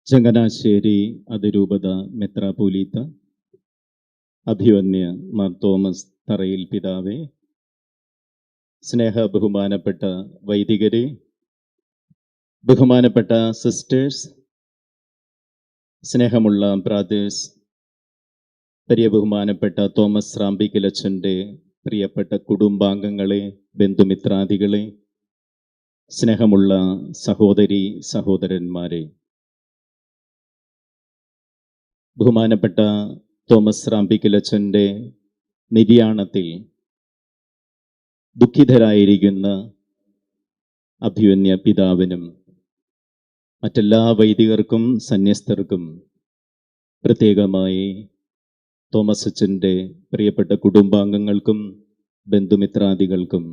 ചങ്ങനാശ്ശേരി അതിരൂപത മെത്രാപോലീത്ത അഭിവന്യ മാർ തോമസ് തറയിൽ പിതാവേ, സ്നേഹ ബഹുമാനപ്പെട്ട വൈദികരെ, ബഹുമാനപ്പെട്ട സിസ്റ്റേഴ്സ്, സ്നേഹമുള്ള ബ്രാദേഴ്സ്, പ്രിയ ബഹുമാനപ്പെട്ട തോമസ് റാമ്പിക്കലച്ചൻ്റെ പ്രിയപ്പെട്ട കുടുംബാംഗങ്ങളെ, ബന്ധുമിത്രാദികളെ, സ്നേഹമുള്ള സഹോദരി സഹോദരന്മാരെ, ബഹുമാനപ്പെട്ട തോമസ് റാമ്പിക്കലച്ചൻ്റെ നിര്യാണത്തിൽ ദുഃഖിതരായിരിക്കുന്ന അഭിവന്യ പിതാവിനും മറ്റെല്ലാ വൈദികർക്കും സന്യസ്തർക്കും, പ്രത്യേകമായി തോമസ് അച്ഛൻ്റെ പ്രിയപ്പെട്ട കുടുംബാംഗങ്ങൾക്കും ബന്ധുമിത്രാദികൾക്കും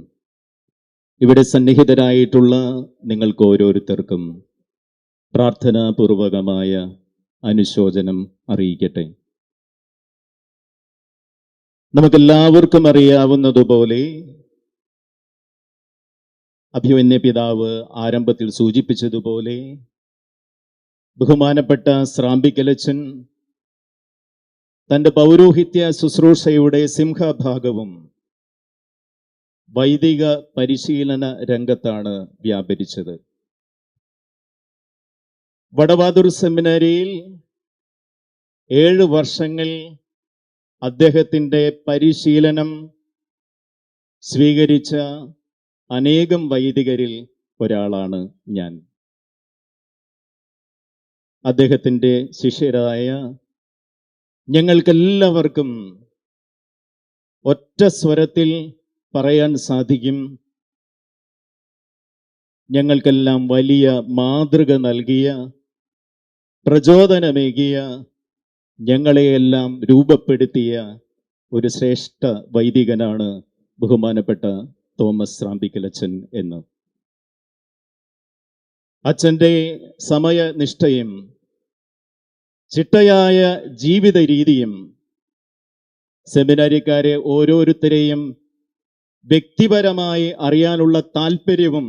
ഇവിടെ സന്നിഹിതരായിട്ടുള്ള നിങ്ങൾക്ക് ഓരോരുത്തർക്കും പ്രാർത്ഥനാപൂർവകമായ അനുശോചനം അറിയിക്കട്ടെ. നമുക്കെല്ലാവർക്കും അറിയാവുന്നതുപോലെ അഭിവന്യ പിതാവ് ആരംഭത്തിൽ സൂചിപ്പിച്ചതുപോലെ ബഹുമാനപ്പെട്ട ശ്രാമ്പിക്കലച്ചൻ തൻ്റെ പൗരോഹിത്യ ശുശ്രൂഷയുടെ സിംഹഭാഗവും വൈദിക പരിശീലന രംഗത്താണ് വ്യാപരിച്ചത്. വടവാതൂർ സെമിനാരിയിൽ 7 വർഷങ്ങൾ അദ്ദേഹത്തിൻ്റെ പരിശീലനം സ്വീകരിച്ച അനേകം വൈദികരിൽ ഒരാളാണ് ഞാൻ. അദ്ദേഹത്തിൻ്റെ ശിഷ്യരായ ഞങ്ങൾക്കെല്ലാവർക്കും ഒറ്റ സ്വരത്തിൽ പറയാൻ സാധിക്കും, ഞങ്ങൾക്കെല്ലാം വലിയ മാതൃക നൽകിയ, പ്രചോദനമേകിയ, ഞങ്ങളെയെല്ലാം രൂപപ്പെടുത്തിയ ഒരു ശ്രേഷ്ഠ വൈദികനാണ് ബഹുമാനപ്പെട്ട തോമസ് റാമ്പിക്കലച്ചൻ എന്ന്. അച്ഛൻ്റെ സമയനിഷ്ഠയും ചിട്ടയായ ജീവിത രീതിയും സെമിനാരിക്കാരെ ഓരോരുത്തരെയും വ്യക്തിപരമായി അറിയാനുള്ള താല്പര്യവും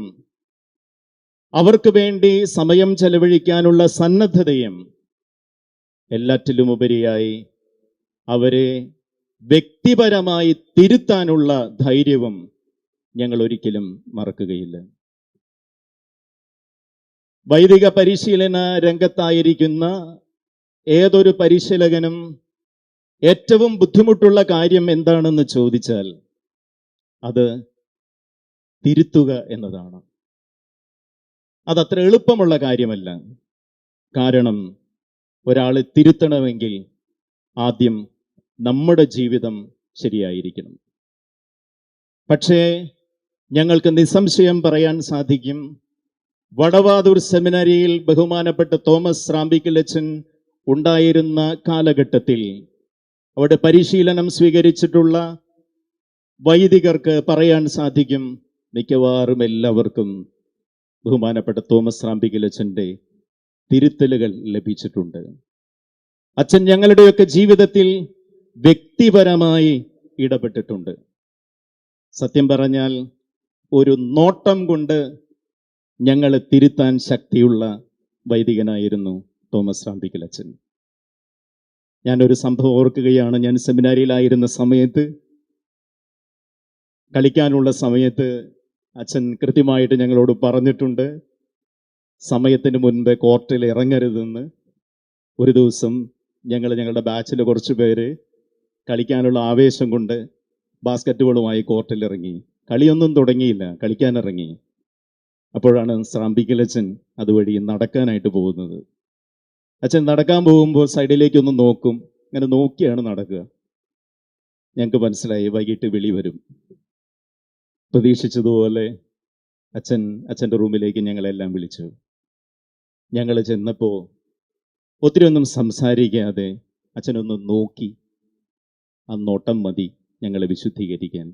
അവർക്ക് വേണ്ടി സമയം ചെലവഴിക്കാനുള്ള സന്നദ്ധതയും എല്ലാറ്റിലുമുപരിയായി അവരെ വ്യക്തിപരമായി തിരുത്താനുള്ള ധൈര്യവും ഞങ്ങൾ ഒരിക്കലും മറക്കുകയില്ല. വൈദിക പരിശീലന രംഗത്തായിരിക്കുന്ന ഏതൊരു പരിശീലകനും ഏറ്റവും ബുദ്ധിമുട്ടുള്ള കാര്യം എന്താണെന്ന് ചോദിച്ചാൽ അത് തിരുത്തുക എന്നതാണ്. അതത്ര എളുപ്പമുള്ള കാര്യമല്ല. കാരണം ഒരാളെ തിരുത്തണമെങ്കിൽ ആദ്യം നമ്മുടെ ജീവിതം ശരിയായിരിക്കണം. പക്ഷേ ഞങ്ങൾക്ക് നിസ്സംശയം പറയാൻ സാധിക്കും, വടവാതൂർ സെമിനാരിയിൽ ബഹുമാനപ്പെട്ട തോമസ് റാമ്പിക്കലച്ചൻ ഉണ്ടായിരുന്ന കാലഘട്ടത്തിൽ അവിടെ പരിശീലനം സ്വീകരിച്ചിട്ടുള്ള വൈദികർക്ക് പറയാൻ സാധിക്കും, മിക്കവാറും എല്ലാവർക്കും ബഹുമാനപ്പെട്ട തോമസ് റാമ്പിക്കലച്ചൻ്റെ തിരുത്തലുകൾ ലഭിച്ചിട്ടുണ്ട്. അച്ഛൻ ഞങ്ങളുടെയൊക്കെ ജീവിതത്തിൽ വ്യക്തിപരമായി ഇടപെട്ടിട്ടുണ്ട്. സത്യം പറഞ്ഞാൽ ഒരു നോട്ടം കൊണ്ട് ഞങ്ങളെ തിരുത്താൻ ശക്തിയുള്ള വൈദികനായിരുന്നു തോമസ് റാമ്പിക്കലച്ചൻ. ഞാനൊരു സംഭവം ഓർക്കുകയാണ്. ഞാൻ സെമിനാരിയിലായിരുന്ന സമയത്ത്, കളിക്കാനുള്ള സമയത്ത് അച്ഛൻ കൃത്യമായിട്ട് ഞങ്ങളോട് പറഞ്ഞിട്ടുണ്ട്, സമയത്തിന് മുൻപ് കോർട്ടിൽ ഇറങ്ങരുതെന്ന്. ഒരു ദിവസം ഞങ്ങളുടെ ബാച്ചിൽ കുറച്ച് പേര് കളിക്കാനുള്ള ആവേശം കൊണ്ട് ബാസ്കറ്റ് ബോളുമായി കോർട്ടിൽ ഇറങ്ങി. കളിയൊന്നും തുടങ്ങിയില്ല, കളിക്കാനിറങ്ങി. അപ്പോഴാണ് റാമ്പിക്കലച്ചൻ അതുവഴി നടക്കാനായിട്ട് പോകുന്നത്. അച്ഛൻ നടക്കാൻ പോകുമ്പോൾ സൈഡിലേക്കൊന്ന് നോക്കും. അങ്ങനെ നോക്കിയാണ് നടക്കുക. ഞങ്ങൾക്ക് മനസ്സിലായി വൈകിട്ട് വിളി വരും. പ്രതീക്ഷിച്ചതുപോലെ അച്ഛൻ്റെ റൂമിലേക്ക് ഞങ്ങളെല്ലാം വിളിച്ചു. ഞങ്ങൾ ചെന്നപ്പോൾ ഒത്തിരി ഒന്നും സംസാരിക്കാതെ അച്ഛനൊന്ന് നോക്കി. ആ നോട്ടം മതി ഞങ്ങളെ വിശുദ്ധീകരിക്കാൻ.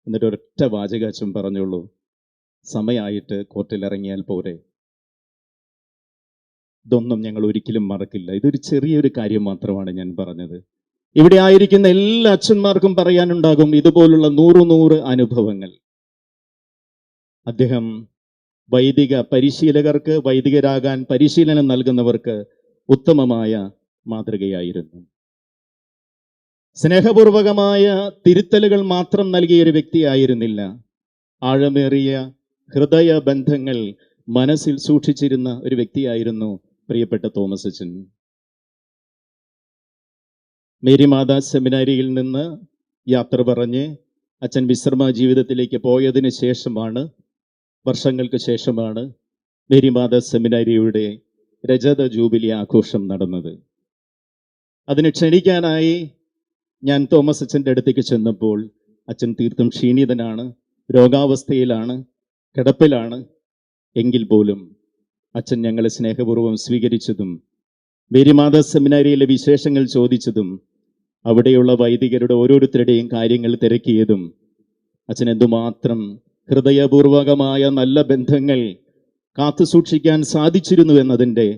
എന്നിട്ട് ഒരൊറ്റ വാചകം അച്ഛൻ പറഞ്ഞുള്ളൂ, സമയമായിട്ട് കോർട്ടിൽ ഇറങ്ങിയാൽ പോരെ. ഇതൊന്നും ഞങ്ങൾ ഒരിക്കലും മറക്കില്ല. ഇതൊരു ചെറിയൊരു കാര്യം മാത്രമാണ് ഞാൻ പറഞ്ഞത്. ഇവിടെ ആയിരിക്കുന്ന എല്ലാ അച്ഛന്മാർക്കും പറയാനുണ്ടാകും ഇതുപോലുള്ള 100 അനുഭവങ്ങൾ. അദ്ദേഹം വൈദിക പരിശീലകർക്ക്, വൈദികരാകാൻ പരിശീലനം നൽകുന്നവർക്ക് ഉത്തമമായ മാതൃകയായിരുന്നു. സ്നേഹപൂർവകമായ തിരുത്തലുകൾ മാത്രം നൽകിയ ഒരു വ്യക്തിയായിരുന്നില്ല. ആഴമേറിയ ഹൃദയ ബന്ധങ്ങൾ മനസ്സിൽ സൂക്ഷിച്ചിരുന്ന ഒരു വ്യക്തിയായിരുന്നു പ്രിയപ്പെട്ട തോമസ് അച്ഛൻ. മേരിമാതാ സെമിനാരിയിൽ നിന്ന് യാത്ര പറഞ്ഞ് അച്ഛൻ വിശ്രമ ജീവിതത്തിലേക്ക് പോയതിന് ശേഷമാണ്, വർഷങ്ങൾക്ക് ശേഷമാണ് മേരിമാതാ സെമിനാരിയുടെ രജത ജൂബിലി ആഘോഷം നടന്നത്. അതിന് ക്ഷണിക്കാനായി ഞാൻ തോമസ് അച്ഛൻ്റെ അടുത്തേക്ക് ചെന്നപ്പോൾ അച്ഛൻ തീർത്തും ക്ഷീണിതനാണ്, രോഗാവസ്ഥയിലാണ്, കിടപ്പിലാണ്. എങ്കിൽ പോലും അച്ഛൻ ഞങ്ങളെ സ്നേഹപൂർവ്വം സ്വീകരിച്ചതും മേരിമാതാ സെമിനാരിയിലെ വിശേഷങ്ങൾ ചോദിച്ചതും അവിടെയുള്ള വൈദികരുടെ ഓരോരുത്തരുടെയും കാര്യങ്ങൾ തിരക്കിയതും അച്ഛൻ എന്തുമാത്രം ഹൃദയപൂർവകമായ നല്ല ബന്ധങ്ങൾ കാത്തുസൂക്ഷിക്കാൻ സാധിച്ചിരുന്നു എന്നതിൻ്റെ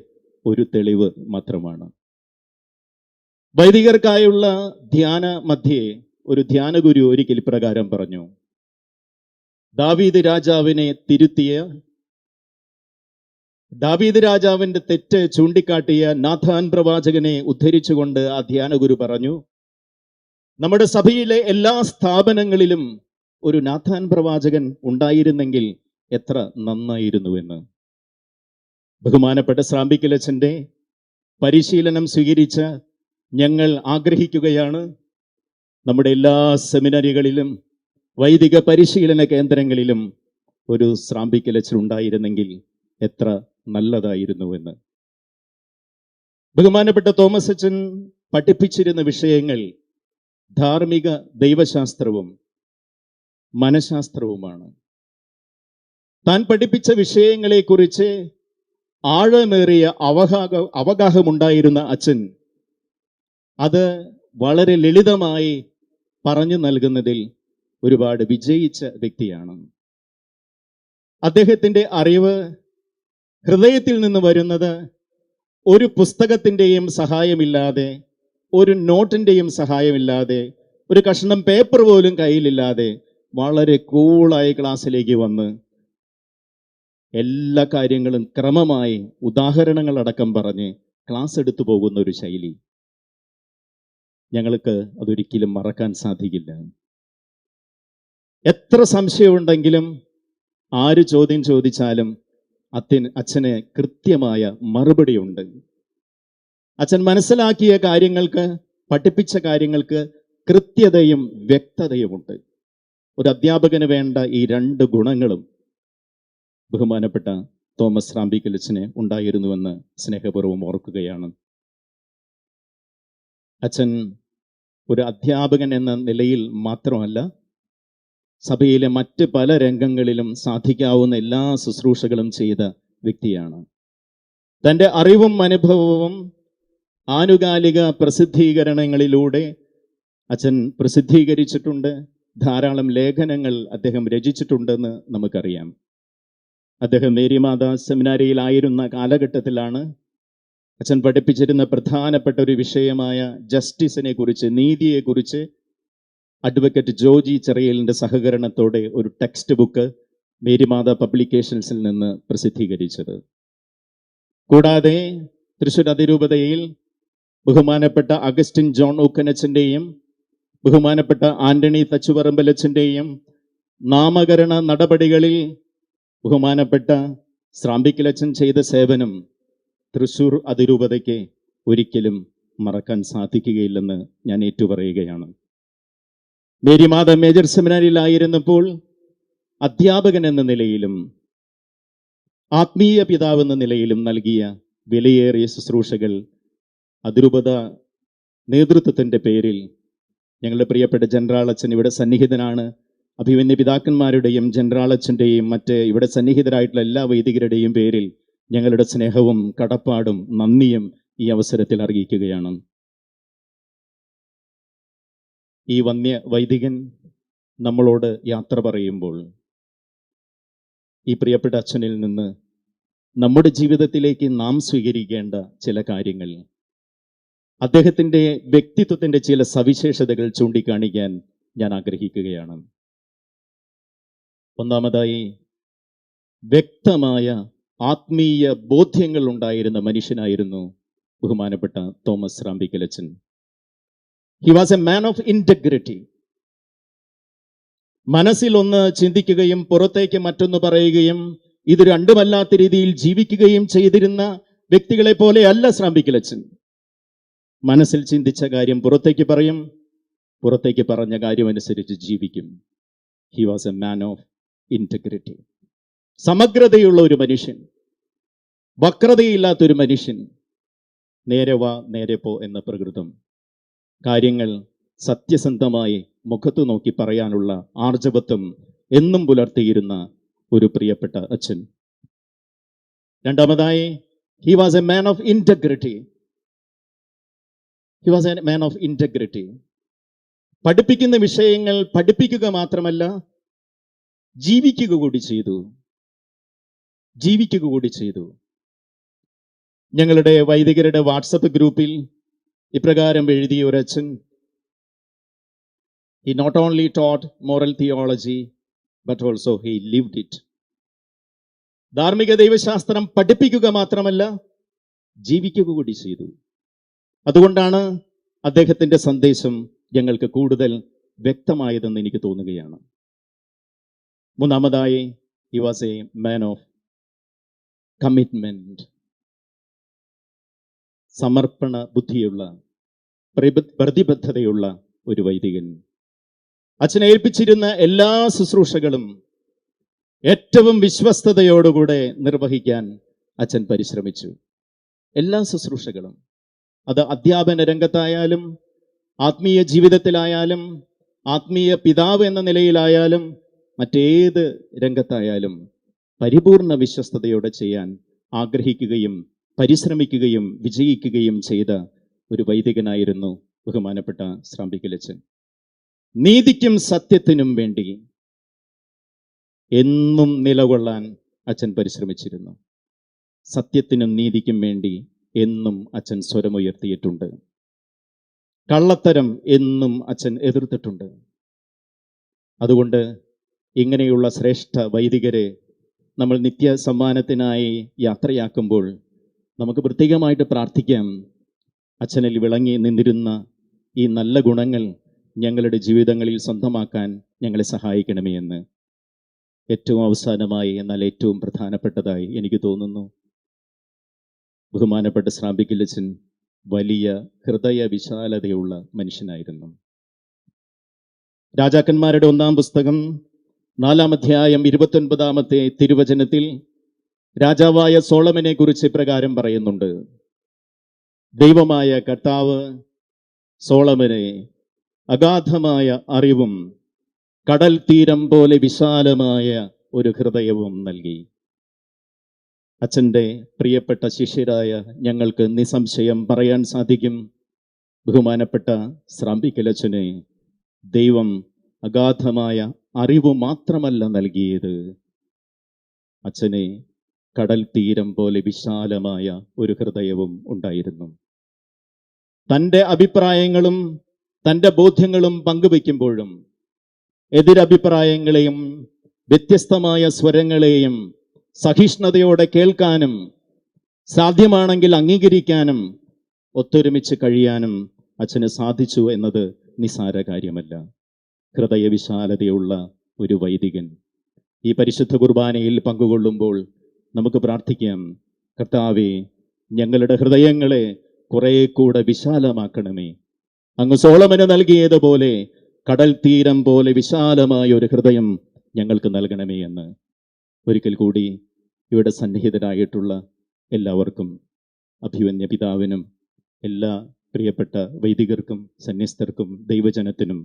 ഒരു തെളിവ് മാത്രമാണ്. വൈദികർക്കായുള്ള ധ്യാന മധ്യേ ഒരു ധ്യാനഗുരു ഒരിക്കൽ ഇപ്രകാരം പറഞ്ഞു: ദാവീദ് രാജാവിനെ തിരുത്തിയ, ദാവീദ് രാജാവിന്റെ തെറ്റ് ചൂണ്ടിക്കാട്ടിയ നാഥാൻ പ്രവാചകനെ ഉദ്ധരിച്ചുകൊണ്ട് ആ ധ്യാനഗുരു പറഞ്ഞു, നമ്മുടെ സഭയിലെ എല്ലാ സ്ഥാപനങ്ങളിലും ഒരു നാഥാൻ പ്രവാചകൻ ഉണ്ടായിരുന്നെങ്കിൽ എത്ര നന്നായിരുന്നുവെന്ന്. ബഹുമാനപ്പെട്ട ശ്രാമ്പിക്കലച്ചന്റെ പരിശീലനം സ്വീകരിച്ച ഞങ്ങൾ ആഗ്രഹിക്കുകയാണ്, നമ്മുടെ എല്ലാ സെമിനാരികളിലും വൈദിക പരിശീലന കേന്ദ്രങ്ങളിലും ഒരു ശ്രാമ്പിക്കലച്ചൻ ഉണ്ടായിരുന്നെങ്കിൽ എത്ര നല്ലതായിരുന്നുവെന്ന്. ബഹുമാനപ്പെട്ട തോമസ് അച്ഛൻ പഠിപ്പിച്ചിരുന്ന വിഷയങ്ങൾ ധാർമ്മിക ദൈവശാസ്ത്രവും മനഃശാസ്ത്രവുമാണ്. താൻ പഠിപ്പിച്ച വിഷയങ്ങളെക്കുറിച്ച് ആഴമേറിയ അവഗാഹമുണ്ടായിരുന്ന അച്ഛൻ അത് വളരെ ലളിതമായി പറഞ്ഞു നൽകുന്നതിൽ ഒരുപാട് വിജയിച്ച വ്യക്തിയാണ്. അദ്ദേഹത്തിൻ്റെ അറിവ് ഹൃദയത്തിൽ നിന്ന് വരുന്നത് ഒരു പുസ്തകത്തിൻ്റെയും സഹായമില്ലാതെ, ഒരു നോട്ടിൻ്റെയും സഹായമില്ലാതെ, ഒരു കഷ്ണം പേപ്പർ പോലും കയ്യിലില്ലാതെ വളരെ കൂളായി ക്ലാസ്സിലേക്ക് വന്ന് എല്ലാ കാര്യങ്ങളും ക്രമമായി ഉദാഹരണങ്ങളടക്കം പറഞ്ഞ് ക്ലാസ് എടുത്തു പോകുന്ന ഒരു ശൈലി ഞങ്ങൾക്ക് അതൊരിക്കലും മറക്കാൻ സാധിക്കില്ല. എത്ര സംശയമുണ്ടെങ്കിലും ആര് ചോദ്യം ചോദിച്ചാലും അച്ഛന് കൃത്യമായ മറുപടിയുണ്ട്. അച്ഛൻ മനസ്സിലാക്കിയ കാര്യങ്ങൾക്ക്, പഠിപ്പിച്ച കാര്യങ്ങൾക്ക് കൃത്യതയും വ്യക്തതയുമുണ്ട്. ഒരു അധ്യാപകന് വേണ്ട ഈ രണ്ട് ഗുണങ്ങളും ബഹുമാനപ്പെട്ട തോമസ് റാമ്പിക്കലച്ചന് ഉണ്ടായിരുന്നുവെന്ന് സ്നേഹപൂർവ്വം ഓർക്കുകയാണ്. അച്ഛൻ ഒരു അധ്യാപകൻ എന്ന നിലയിൽ മാത്രമല്ല, സഭയിലെ മറ്റ് പല രംഗങ്ങളിലും സാധിക്കാവുന്ന എല്ലാ ശുശ്രൂഷകളും ചെയ്ത വ്യക്തിയാണ്. തൻ്റെ അറിവും അനുഭവവും ആനുകാലിക പ്രസിദ്ധീകരണങ്ങളിലൂടെ അച്ഛൻ പ്രസിദ്ധീകരിച്ചിട്ടുണ്ട്. ധാരാളം ലേഖനങ്ങൾ അദ്ദേഹം രചിച്ചിട്ടുണ്ടെന്ന് നമുക്കറിയാം. അദ്ദേഹം മേരിമാതാ സെമിനാരിയിലായിരുന്ന കാലഘട്ടത്തിലാണ് അച്ഛൻ പഠിപ്പിച്ചിരുന്ന പ്രധാനപ്പെട്ട ഒരു വിഷയമായ ജസ്റ്റിസിനെ കുറിച്ച്, നീതിയെക്കുറിച്ച് അഡ്വക്കേറ്റ് ജോജി ചെറിയലിൻ്റെ സഹകരണത്തോടെ ഒരു ടെക്സ്റ്റ് ബുക്ക് മേരിമാതാ പബ്ലിക്കേഷൻസിൽ നിന്ന് പ്രസിദ്ധീകരിച്ചത്. കൂടാതെ തൃശ്ശൂർ അതിരൂപതയിൽ ബഹുമാനപ്പെട്ട അഗസ്റ്റിൻ ജോൺ ഊക്കനച്ചൻ്റെയും ബഹുമാനപ്പെട്ട ആന്റണി തച്ചുപറമ്പലച്ചൻ്റെയും നാമകരണ നടപടികളിൽ ബഹുമാനപ്പെട്ട ശ്രാമ്പിക്കലച്ചൻ ചെയ്ത സേവനം തൃശ്ശൂർ അതിരൂപതയ്ക്ക് ഒരിക്കലും മറക്കാൻ സാധിക്കുകയില്ലെന്ന് ഞാൻ ഏറ്റുപറയുകയാണ്. മേരിമാതാ മേജർ സെമിനാരിയിലായിരുന്നപ്പോൾ അധ്യാപകൻ എന്ന നിലയിലും ആത്മീയ പിതാവ് എന്ന നിലയിലും നൽകിയ വിലയേറിയ ശുശ്രൂഷകൾ അതിരൂപത നേതൃത്വത്തിൻ്റെ പേരിൽ ഞങ്ങളുടെ പ്രിയപ്പെട്ട ജനറാൾ അച്ഛൻ ഇവിടെ സന്നിഹിതനാണ്. അഭിമന്യ പിതാക്കന്മാരുടെയും ജനറാൾ അച്ഛൻ്റെയും മറ്റ് ഇവിടെ സന്നിഹിതരായിട്ടുള്ള എല്ലാ വൈദികരുടെയും പേരിൽ ഞങ്ങളുടെ സ്നേഹവും കടപ്പാടും നന്ദിയും ഈ അവസരത്തിൽ അറിയിക്കുകയാണ്. ഈ വന്യ വൈദികൻ നമ്മളോട് യാത്ര പറയുമ്പോൾ ഈ പ്രിയപ്പെട്ട അച്ഛനിൽ നിന്ന് നമ്മുടെ ജീവിതത്തിലേക്ക് നാം സ്വീകരിക്കേണ്ട ചില കാര്യങ്ങൾ, അദ്ദേഹത്തിൻ്റെ വ്യക്തിത്വത്തിൻ്റെ ചില സവിശേഷതകൾ ചൂണ്ടിക്കാണിക്കാൻ ഞാൻ ആഗ്രഹിക്കുകയാണ്. ഒന്നാമതായി, വ്യക്തമായ ആത്മീയ ബോധ്യങ്ങൾ ഉണ്ടായിരുന്ന മനുഷ്യനായിരുന്നു ബഹുമാനപ്പെട്ട തോമസ് റാമ്പിക്കലച്ചൻ. He was a man of integrity. മനസ്സിൽ ഒന്ന് ചിന്തിക്കുകയും പുറത്തേക്ക് മറ്റൊന്ന് പറയുകയും ഇത് രണ്ടുമല്ലാത്ത രീതിയിൽ ജീവിക്കുകയും ചെയ്തിരുന്ന വ്യക്തികളെ പോലെ അല്ല റാമ്പിക്കലച്ചൻ. മനസ്സിൽ ചിന്തിച്ച കാര്യം പുറത്തേക്ക് പറയും, പുറത്തേക്ക് പറഞ്ഞ കാര്യമനുസരിച്ച് ജീവിക്കും. He was a man of integrity. സമഗ്രതയുള്ള ഒരു മനുഷ്യൻ, വക്രതയില്ലാത്തൊരു മനുഷ്യൻ. നേരെ വാ നേരെ പോ എന്ന പ്രകൃതം. കാര്യങ്ങൾ സത്യസന്ധമായി മുഖത്ത് നോക്കി പറയാനുള്ള ആർജവത്വം എന്നും പുലർത്തിയിരുന്ന ഒരു പ്രിയപ്പെട്ട അച്ഛൻ. രണ്ടാമതായി, he was a man of integrity. He was a man of integrity. പഠിപ്പിക്കുന്ന വിഷയങ്ങൾ പഠിപ്പിക്കുക മാത്രമല്ല, ജീവിക്കുക കൂടി ചെയ്തു. ജീവിക്കുക കൂടി ചെയ്തു. ഞങ്ങളുടെ വൈദികരുടെ വാട്സപ്പ് ഗ്രൂപ്പിൽ ഇപ്രകാരം എഴുതിയ ഒരച്ഛൻ, he not only taught moral theology but also he lived it. ധാർമ്മിക ദൈവശാസ്ത്രം പഠിപ്പിക്കുക മാത്രമല്ല, ജീവിക്കുക കൂടി ചെയ്തു. അതുകൊണ്ടാണ് അദ്ദേഹത്തിന്റെ സന്ദേശം ഞങ്ങൾക്ക് കൂടുതൽ വ്യക്തമായതെന്ന് എനിക്ക് തോന്നുകയാണ്. മൂന്നാമതായി, he was a man of commitment. സമർപ്പണ ബുദ്ധിയുള്ള, പ്രതിബദ്ധതയുള്ള ഒരു വൈദികൻ. അച്ഛനെ ഏൽപ്പിച്ചിരുന്ന എല്ലാ ശുശ്രൂഷകളും ഏറ്റവും വിശ്വസ്തയോടുകൂടെ നിർവഹിക്കാൻ അച്ഛൻ പരിശ്രമിച്ചു. എല്ലാ ശുശ്രൂഷകളും, അത് അധ്യാപന രംഗത്തായാലും ആത്മീയ ജീവിതത്തിലായാലും ആത്മീയ പിതാവ് എന്ന നിലയിലായാലും മറ്റേത് രംഗത്തായാലും പരിപൂർണ വിശ്വസ്തയോടെ ചെയ്യാൻ ആഗ്രഹിക്കുകയും പരിശ്രമിക്കുകയും വിജയിക്കുകയും ചെയ്ത ഒരു വൈദികനായിരുന്നു ബഹുമാനപ്പെട്ട റാമ്പിക്കലച്ചൻ. നീതിക്കും സത്യത്തിനും വേണ്ടി എന്നും നിലകൊള്ളാൻ അച്ഛൻ പരിശ്രമിച്ചിരുന്നു. സത്യത്തിനും നീതിക്കും വേണ്ടി എന്നും അച്ഛൻ സ്വരമുയർത്തിയിട്ടുണ്ട്. കള്ളത്തരം എന്നും അച്ഛൻ എതിർത്തിട്ടുണ്ട്. അതുകൊണ്ട് ഇങ്ങനെയുള്ള ശ്രേഷ്ഠ വൈദികരെ നമ്മൾ നിത്യ സമ്മാനത്തിനായി യാത്രയാക്കുമ്പോൾ നമുക്ക് പ്രത്യേകമായിട്ട് പ്രാർത്ഥിക്കാം, അച്ഛനിൽ വിളങ്ങി നിന്നിരുന്ന ഈ നല്ല ഗുണങ്ങൾ ഞങ്ങളുടെ ജീവിതങ്ങളിൽ സ്വന്തമാക്കാൻ ഞങ്ങളെ സഹായിക്കണമേ എന്ന്. ഏറ്റവും അവസാനമായി, എന്നാൽ ഏറ്റവും പ്രധാനപ്പെട്ടതായി എനിക്ക് തോന്നുന്നു, ബഹുമാനപ്പെട്ട റാമ്പിക്കലച്ചൻ വലിയ ഹൃദയ വിശാലതയുള്ള മനുഷ്യനായിരുന്നു. രാജാക്കന്മാരുടെ 1-ാം പുസ്തകം 4-ാം അധ്യായം 29-ാമത്തെ തിരുവചനത്തിൽ രാജാവായ സോളമനെ കുറിച്ച് ഇപ്രകാരം പറയുന്നുണ്ട്: ദൈവമായ കർത്താവ് സോളമനെ അഗാധമായ അറിവും കടൽ തീരം പോലെ വിശാലമായ ഒരു ഹൃദയവും നൽകി. അച്ഛൻ്റെ പ്രിയപ്പെട്ട ശിഷ്യരായ ഞങ്ങൾക്ക് നിസ്സംശയം പറയാൻ സാധിക്കും, ബഹുമാനപ്പെട്ട റാമ്പിക്കലച്ചനെ ദൈവം അഗാധമായ അറിവ് മാത്രമല്ല നൽകിയത്, അച്ഛനെ കടൽ തീരം പോലെ വിശാലമായ ഒരു ഹൃദയവും ഉണ്ടായിരുന്നു. തൻ്റെ അഭിപ്രായങ്ങളും തൻ്റെ ബോധ്യങ്ങളും പങ്കുവയ്ക്കുമ്പോഴും എതിരഭിപ്രായങ്ങളെയും വ്യത്യസ്തമായ സ്വരങ്ങളെയും സഹിഷ്ണുതയോടെ കേൾക്കാനും സാധ്യമാണെങ്കിൽ അംഗീകരിക്കാനും ഒത്തൊരുമിച്ച് കഴിയാനും അച്ഛന് സാധിച്ചു എന്നത് നിസ്സാര കാര്യമല്ല. ഹൃദയവിശാലതയുള്ള ഒരു വൈദികൻ. ഈ പരിശുദ്ധ കുർബാനയിൽ പങ്കുകൊള്ളുമ്പോൾ നമുക്ക് പ്രാർത്ഥിക്കാം, കർത്താവേ, ഞങ്ങളുടെ ഹൃദയങ്ങളെ കുറെ കൂടെ വിശാലമാക്കണമേ. അങ്ങ് സോളമന് നൽകിയതുപോലെ കടൽ തീരം പോലെ വിശാലമായ ഒരു ഹൃദയം ഞങ്ങൾക്ക് നൽകണമേ എന്ന് ഒരിക്കൽ കൂടി ഇവിടെ സന്നിഹിതരായിട്ടുള്ള എല്ലാവർക്കും, അഭിവന്യ പിതാവിനും എല്ലാ പ്രിയപ്പെട്ട വൈദികർക്കും സന്യസ്തർക്കും ദൈവജനത്തിനും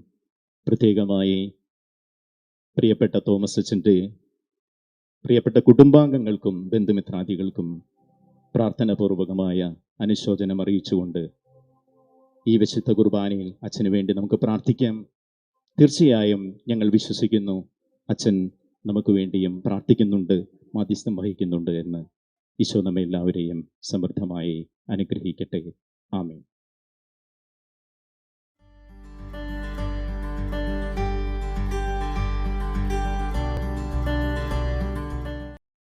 പ്രത്യേകമായി പ്രിയപ്പെട്ട തോമസ് അച്ഛൻ്റെ പ്രിയപ്പെട്ട കുടുംബാംഗങ്ങൾക്കും ബന്ധുമിത്രാദികൾക്കും പ്രാർത്ഥനാപൂർവകമായ അനുശോചനം അറിയിച്ചുകൊണ്ട് ഈ വിശുദ്ധ കുർബാനയിൽ അച്ഛന് വേണ്ടി നമുക്ക് പ്രാർത്ഥിക്കാം. തീർച്ചയായും ഞങ്ങൾ വിശ്വസിക്കുന്നു അച്ഛൻ നമുക്ക് വേണ്ടിയും പ്രാർത്ഥിക്കുന്നുണ്ട്, മാധ്യസ്ഥം വഹിക്കുന്നുണ്ട് എന്ന്. ഈശോ നമ്മെ എല്ലാവരെയും സമൃദ്ധമായി അനുഗ്രഹിക്കട്ടെ. ആമേൻ.